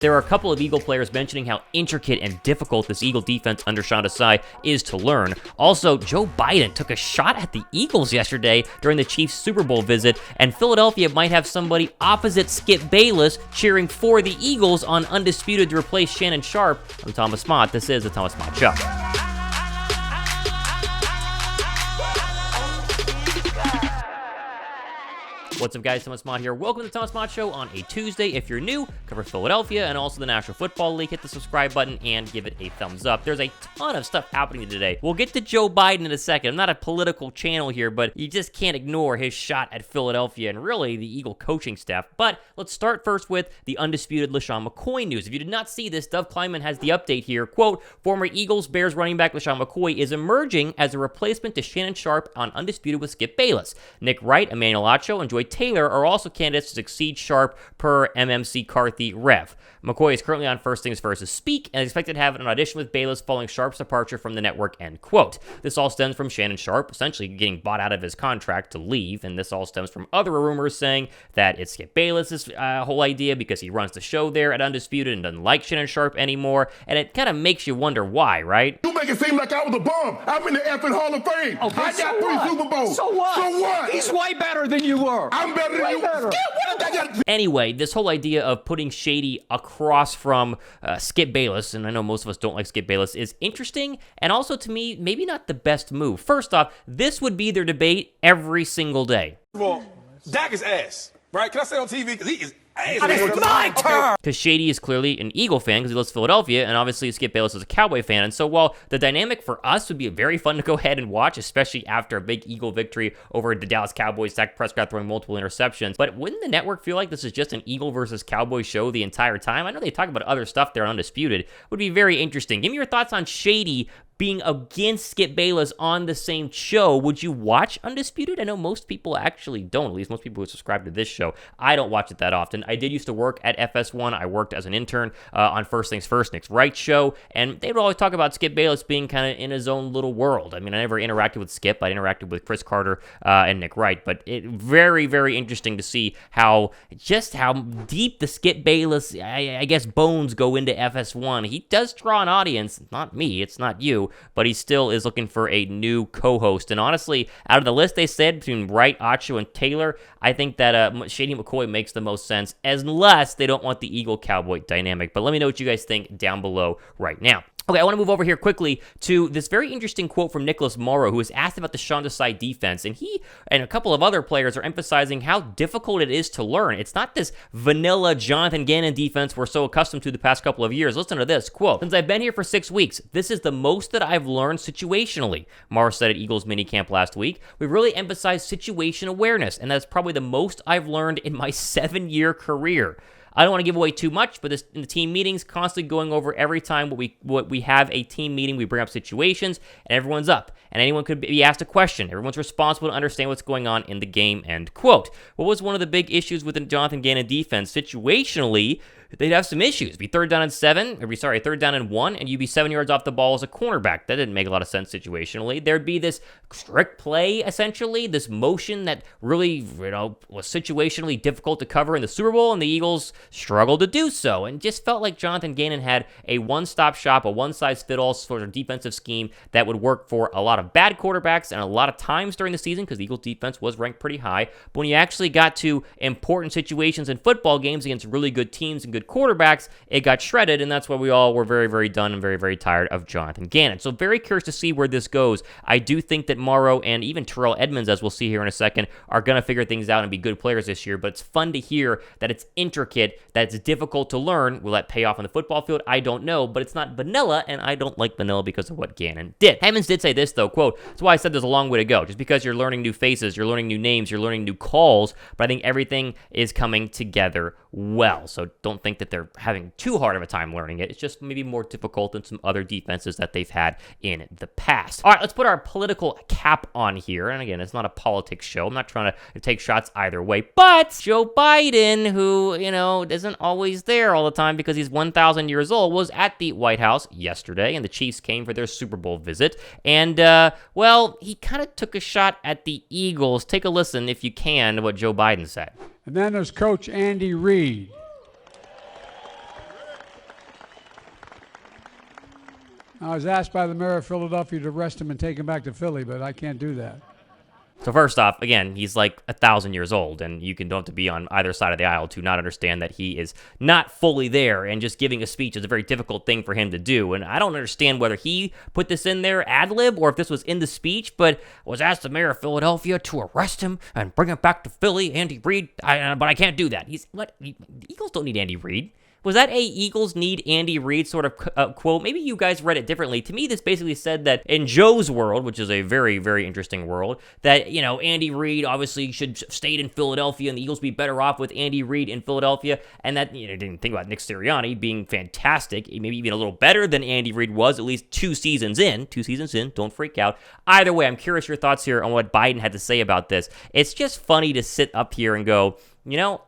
There are a couple of Eagle players mentioning how intricate and difficult this Eagle defense under Sean Desai is to learn. Also, Joe Biden took a shot at the Eagles yesterday during the Chiefs Super Bowl visit, and Philadelphia might have somebody opposite Skip Bayless cheering for the Eagles on Undisputed to replace Shannon Sharpe. I'm Thomas Mott. This is the Thomas Mott Show. What's up, guys? Thomas Mott here. Welcome to the Thomas Mott Show on a Tuesday. If you're new, cover Philadelphia and also the National Football League. Hit the subscribe button and give it a thumbs up. There's a ton of stuff happening today. We'll get to Joe Biden in a second. I'm not a political channel here, but you just can't ignore his shot at Philadelphia and really the Eagle coaching staff. But let's start first with the undisputed LeSean McCoy news. If you did not see this, Dov Kleiman has the update here. Quote, former Eagles Bears running back LeSean McCoy is emerging as a replacement to Shannon Sharpe on Undisputed with Skip Bayless. Nick Wright, Emmanuel Acho, and Joy Taylor are also candidates to succeed Sharpe per MMC Carthy Rev. McCoy is currently on First Things First to speak and is expected to have an audition with Bayless following Sharpe's departure from the network, end quote. This all stems from Shannon Sharpe essentially getting bought out of his contract to leave, and this all stems from other rumors saying that it's Skip Bayless's whole idea because he runs the show there at Undisputed and doesn't like Shannon Sharpe anymore, and it kind of makes you wonder why, right? You make it seem like I was a bum. I'm in the effing Hall of Fame. Okay, I got three Super Bowls. So what? So what? He's way better than you were. I'm better than you. Better. Anyway, this whole idea of putting Shady across from Skip Bayless, and I know most of us don't like Skip Bayless, is interesting, and also to me, maybe not the best move. First off, this would be their debate every single day. Well, Dak is ass, right? Can I say on TV? Because he is ass. It's my turn. Because Shady is clearly an Eagle fan because he loves Philadelphia, and obviously Skip Bayless is a Cowboy fan. And so while the dynamic for us would be very fun to go ahead and watch, especially after a big Eagle victory over the Dallas Cowboys, Dak Prescott throwing multiple interceptions, but wouldn't the network feel like this is just an Eagle versus Cowboy show the entire time? I know they talk about other stuff there on Undisputed. It would be very interesting. Give me your thoughts on Shady being against Skip Bayless on the same show. Would you watch Undisputed? I know most people actually don't, at least most people who subscribe to this show. I don't watch it that often. I did used to work at FS1. I worked as an intern on First Things First, Nick's Right show, and they would always talk about Skip Bayless being kind of in his own little world. I mean, I never interacted with Skip. I interacted with Chris Carter and Nick Wright, but it very, very interesting to see how deep the Skip Bayless, I guess, bones go into FS1. He does draw an audience. Not me. It's not you. But he still is looking for a new co-host. And honestly, out of the list they said between Wright, Acho, and Taylor, I think that Shady McCoy makes the most sense, unless they don't want the Eagle-Cowboy dynamic. But let me know what you guys think down below right now. Okay, I want to move over here quickly to this very interesting quote from Nicholas Morrow, who was asked about the Sean Desai defense, and he and a couple of other players are emphasizing how difficult it is to learn. It's not this vanilla Jonathan Gannon defense we're so accustomed to the past couple of years. Listen to this, quote, since I've been here for 6 weeks, this is the most that I've learned situationally, Morrow said at Eagles minicamp last week. We really emphasized situation awareness, and that's probably the most I've learned in my 7-year career. I don't want to give away too much, but in the team meetings, constantly going over every time what we have a team meeting, we bring up situations, and everyone's up. And anyone could be asked a question. Everyone's responsible to understand what's going on in the game, end quote. What was one of the big issues with the Jonathan Gannon defense? Situationally, they'd have some issues. Be third down and 1, and you'd be 7 yards off the ball as a cornerback. That didn't make a lot of sense situationally. There'd be this strict play, essentially, this motion that really, was situationally difficult to cover in the Super Bowl, and the Eagles struggled to do so, and just felt like Jonathan Gannon had a one-stop shop, a one-size-fits-all sort of defensive scheme that would work for a lot of bad quarterbacks and a lot of times during the season, because the Eagles defense was ranked pretty high. But when you actually got to important situations in football games against really good teams and good quarterbacks, it got shredded, and that's why we all were very, very done and very, very tired of Jonathan Gannon. So very curious to see where this goes. I do think that Morrow and even Terrell Edmonds, as we'll see here in a second, are going to figure things out and be good players this year, but it's fun to hear that it's intricate, that it's difficult to learn. Will that pay off on the football field? I don't know, but it's not vanilla, and I don't like vanilla because of what Gannon did. Edmonds did say this, though, quote, that's why I said there's a long way to go. Just because you're learning new faces, you're learning new names, you're learning new calls, but I think everything is coming together well. So don't think that they're having too hard of a time learning it. It's just maybe more difficult than some other defenses that they've had in the past. All right, let's put our political cap on here. And again, it's not a politics show. I'm not trying to take shots either way. But Joe Biden, who, isn't always there all the time because he's 1,000 years old, was at the White House yesterday, and the Chiefs came for their Super Bowl visit. And, he kind of took a shot at the Eagles. Take a listen, if you can, to what Joe Biden said. And then there's Coach Andy Rei. I was asked by the mayor of Philadelphia to arrest him and take him back to Philly, but I can't do that. So first off, again, he's like 1,000 years old, and you don't have to be on either side of the aisle to not understand that he is not fully there, and just giving a speech is a very difficult thing for him to do. And I don't understand whether he put this in there ad-lib or if this was in the speech, but was asked the mayor of Philadelphia to arrest him and bring him back to Philly, Andy Reid, but I can't do that. The Eagles don't need Andy Reid. Was that a Eagles need Andy Reid sort of quote? Maybe you guys read it differently. To me, this basically said that in Joe's world, which is a very, very interesting world, that, Andy Reid obviously should have stayed in Philadelphia and the Eagles be better off with Andy Reid in Philadelphia. And that, didn't think about Nick Sirianni being fantastic, maybe even a little better than Andy Reid was, at least 2 seasons in. 2 seasons in, don't freak out. Either way, I'm curious your thoughts here on what Biden had to say about this. It's just funny to sit up here and go,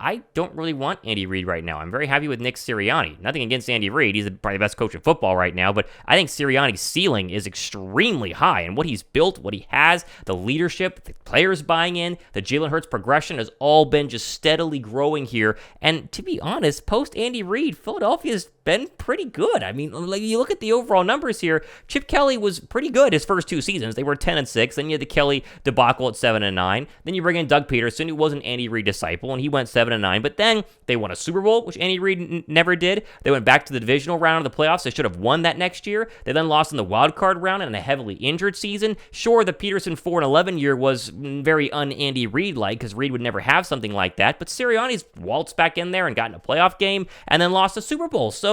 I don't really want Andy Reid right now. I'm very happy with Nick Sirianni. Nothing against Andy Reid. He's probably the best coach in football right now, but I think Sirianni's ceiling is extremely high, and what he's built, what he has, the leadership, the players buying in, the Jalen Hurts progression has all been just steadily growing here. And to be honest, post Andy Reid, Philadelphia's been pretty good. I mean, like, you look at the overall numbers here, Chip Kelly was pretty good his first 2 seasons. They were 10-6. Then you had the Kelly debacle at 7-9. Then you bring in Doug Peterson, who was an Andy Reid disciple, and he went 7-9. But then they won a Super Bowl, which Andy Reid never did. They went back to the divisional round of the playoffs. They should have won that next year. They then lost in the wild card round in a heavily injured season. Sure, the Peterson 4-11 year was very un-Andy Reid-like, because Reid would never have something like that. But Sirianni's waltzed back in there and got in a playoff game and then lost a Super Bowl. So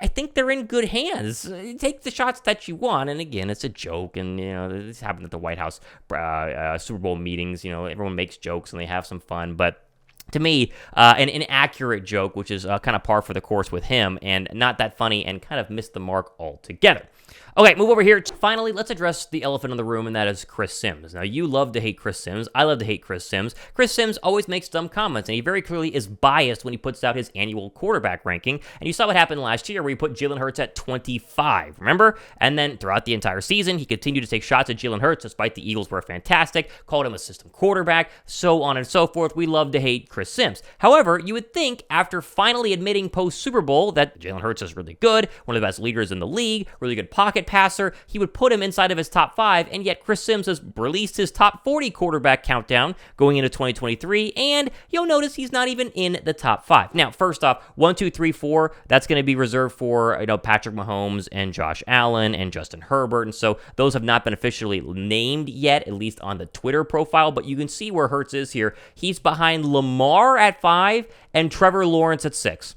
I think they're in good hands. Take the shots that you want. And again, it's a joke. And, this happened at the White House Super Bowl meetings. Everyone makes jokes and they have some fun. But to me, an inaccurate joke, which is kind of par for the course with him, and not that funny, and kind of missed the mark altogether. Okay, move over here. Finally, let's address the elephant in the room, and that is Chris Sims. Now, you love to hate Chris Sims. I love to hate Chris Sims. Chris Sims always makes dumb comments, and he very clearly is biased when he puts out his annual quarterback ranking. And you saw what happened last year where he put Jalen Hurts at 25, remember? And then throughout the entire season, he continued to take shots at Jalen Hurts despite the Eagles were fantastic, called him a system quarterback, so on and so forth. We love to hate Chris Sims. However, you would think after finally admitting post-Super Bowl that Jalen Hurts is really good, one of the best leaders in the league, really good pocket passer, he would put him inside of his top 5, and yet Chris Sims has released his top 40 quarterback countdown going into 2023, and you'll notice he's not even in the top 5. Now, first off, 1, 2, 3, 4, that's going to be reserved for, Patrick Mahomes and Josh Allen and Justin Herbert, and so those have not been officially named yet, at least on the Twitter profile, but you can see where Hurts is here. He's behind Lamar at 5 and Trevor Lawrence at 6.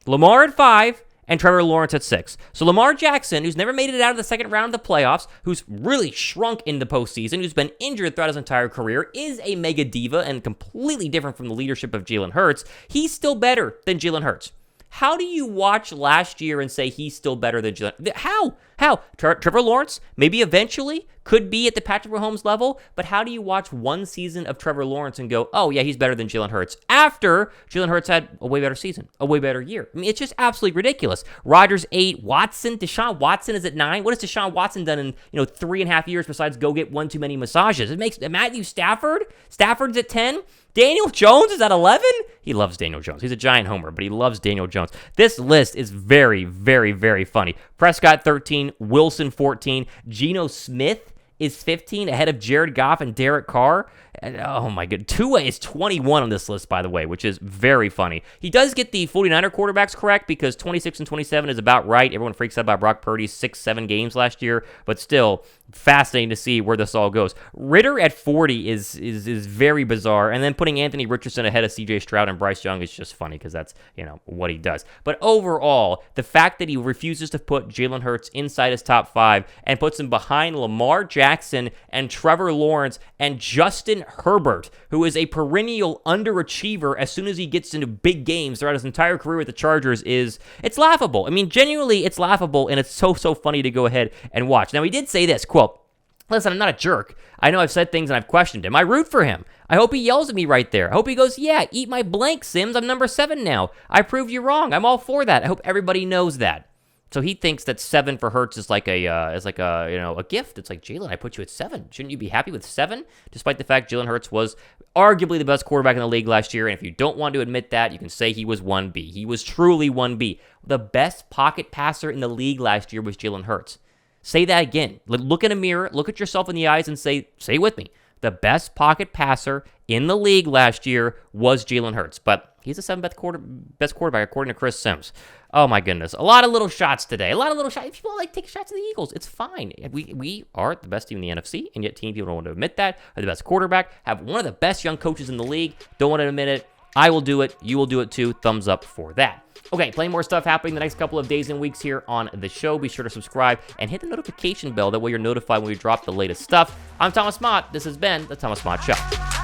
Lamar at 5 and Trevor Lawrence at 6. So Lamar Jackson, who's never made it out of the second round of the playoffs, who's really shrunk in the postseason, who's been injured throughout his entire career, is a mega diva and completely different from the leadership of Jalen Hurts. He's still better than Jalen Hurts. How do you watch last year and say he's still better than Jalen? How? Trevor Lawrence, maybe eventually, could be at the Patrick Mahomes level, but how do you watch one season of Trevor Lawrence and go, oh, yeah, he's better than Jalen Hurts, after Jalen Hurts had a way better season, a way better year? I mean, it's just absolutely ridiculous. Rodgers 8, Deshaun Watson is at 9. What has Deshaun Watson done in 3.5 years besides go get one too many massages? It makes Matthew Stafford's at 10. Daniel Jones is at 11? He loves Daniel Jones. He's a giant homer, but he loves Daniel Jones. This list is very, very, very funny. Prescott 13, Wilson 14, Geno Smith is 15, ahead of Jared Goff and Derek Carr. And, oh my god, Tua is 21 on this list, by the way, which is very funny. He does get the 49er quarterbacks correct, because 26 and 27 is about right. Everyone freaks out about Brock Purdy's 6-7 games last year, but still fascinating to see where this all goes. Ritter at 40 is very bizarre, and then putting Anthony Richardson ahead of CJ Stroud and Bryce Young is just funny, because that's what he does. But overall, the fact that he refuses to put Jalen Hurts inside his top 5 and puts him behind Lamar Jackson and Trevor Lawrence and Justin Herbert, who is a perennial underachiever as soon as he gets into big games throughout his entire career with the Chargers, it's laughable. I mean, genuinely, it's laughable, and it's so funny to go ahead and watch. Now, he did say this, quote, "Listen, I'm not a jerk. I know I've said things and I've questioned him. I root for him. I hope he yells at me right there. I hope he goes, yeah, eat my blank, Sims. I'm number 7 now. I proved you wrong. I'm all for that. I hope everybody knows that." So he thinks that 7 for Hurts is like a gift. It's like, Jalen, I put you at 7. Shouldn't you be happy with 7? Despite the fact Jalen Hurts was arguably the best quarterback in the league last year, and if you don't want to admit that, you can say he was 1B. He was truly 1B. The best pocket passer in the league last year was Jalen Hurts. Say that again. Look in a mirror, look at yourself in the eyes and say it with me. The best pocket passer in the league last year was Jalen Hurts, but he's the 7th best quarterback according to Chris Sims. Oh my goodness. A lot of little shots today. A lot of little shots. People like take shots at the Eagles. It's fine. We are the best team in the NFC, and yet team people don't want to admit that. Are the best quarterback. Have one of the best young coaches in the league. Don't want to admit it. I will do it. You will do it too. Thumbs up for that. Okay, plenty more stuff happening the next couple of days and weeks here on the show. Be sure to subscribe and hit the notification bell. That way you're notified when we drop the latest stuff. I'm Thomas Mott. This has been The Thomas Mott Show.